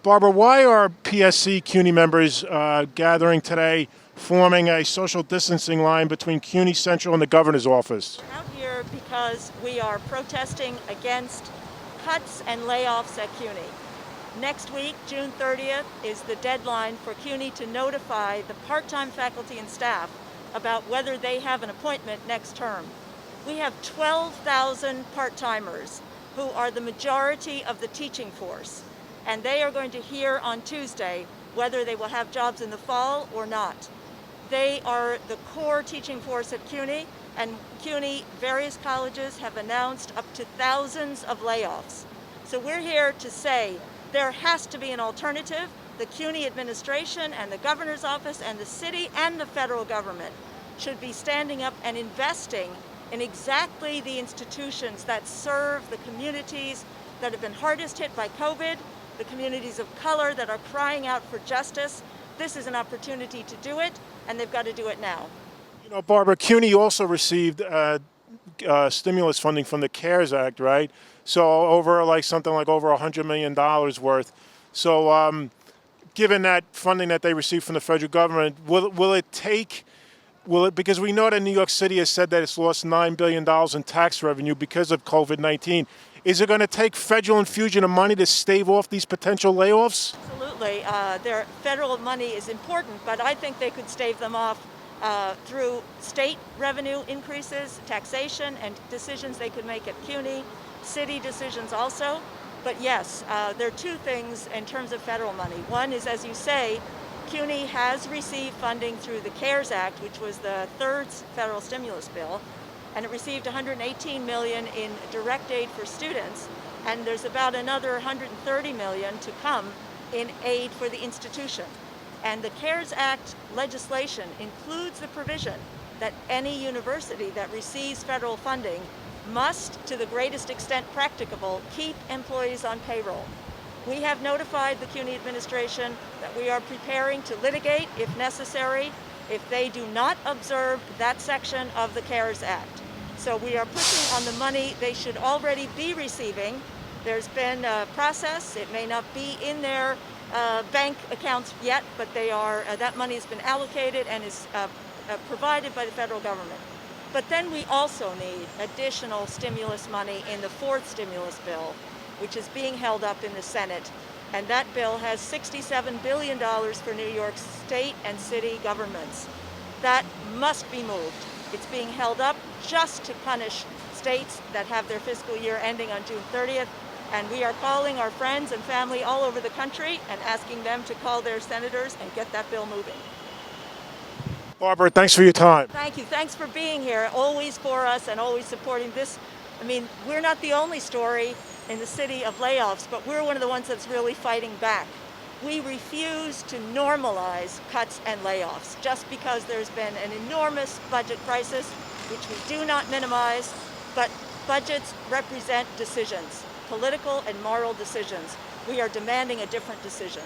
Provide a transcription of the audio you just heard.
Barbara, why are PSC CUNY members gathering today, forming a social distancing line between CUNY Central and the governor's office? We're out here because we are protesting against cuts and layoffs at CUNY. Next week, June 30th, is the deadline for CUNY to notify the part-time faculty and staff about whether they have an appointment next term. We have 12,000 part-timers who are the majority of the teaching force, and they are going to hear on Tuesday whether they will have jobs in the fall or not. They are the core teaching force at CUNY, and CUNY, various colleges have announced up to thousands of layoffs. So we're here to say there has to be an alternative. The CUNY administration and the governor's office and the city and the federal government should be standing up and investing in exactly the institutions that serve the communities that have been hardest hit by COVID, the communities of color that are crying out for justice. This is an opportunity to do it, and they've got to do it now. You know, Barbara, CUNY also received stimulus funding from the CARES Act, right? So something like over $100 million worth. So given that funding that they received from the federal government, will it, because we know that New York City has said that it's lost $9 billion in tax revenue because of COVID-19. Is it going to take federal infusion of money to stave off these potential layoffs? Absolutely. Their federal money is important, but I think they could stave them off through state revenue increases, taxation, and decisions they could make at CUNY, city decisions also. But yes, there are two things in terms of federal money. One is, as you say, CUNY has received funding through the CARES Act, which was the third federal stimulus bill, and it received $118 million in direct aid for students, and there's about another $130 million to come in aid for the institution. And the CARES Act legislation includes the provision that any university that receives federal funding must, to the greatest extent practicable, keep employees on payroll. We have notified the CUNY administration that we are preparing to litigate, if necessary, if they do not observe that section of the CARES Act. So we are pushing on the money they should already be receiving. There's been a process. It may not be in their bank accounts yet, but that money has been allocated and is provided by the federal government. But then we also need additional stimulus money in the fourth stimulus bill, which is being held up in the Senate. And that bill has $67 billion for New York state and city governments. That must be moved. It's being held up just to punish states that have their fiscal year ending on June 30th. And we are calling our friends and family all over the country and asking them to call their senators and get that bill moving. Barbara, thanks for your time. Thank you. Thanks for being here, always for us and always supporting this. I mean, we're not the only story in the city of layoffs, but we're one of the ones that's really fighting back. We refuse to normalize cuts and layoffs just because there's been an enormous budget crisis, which we do not minimize, but budgets represent decisions, political and moral decisions. We are demanding a different decision.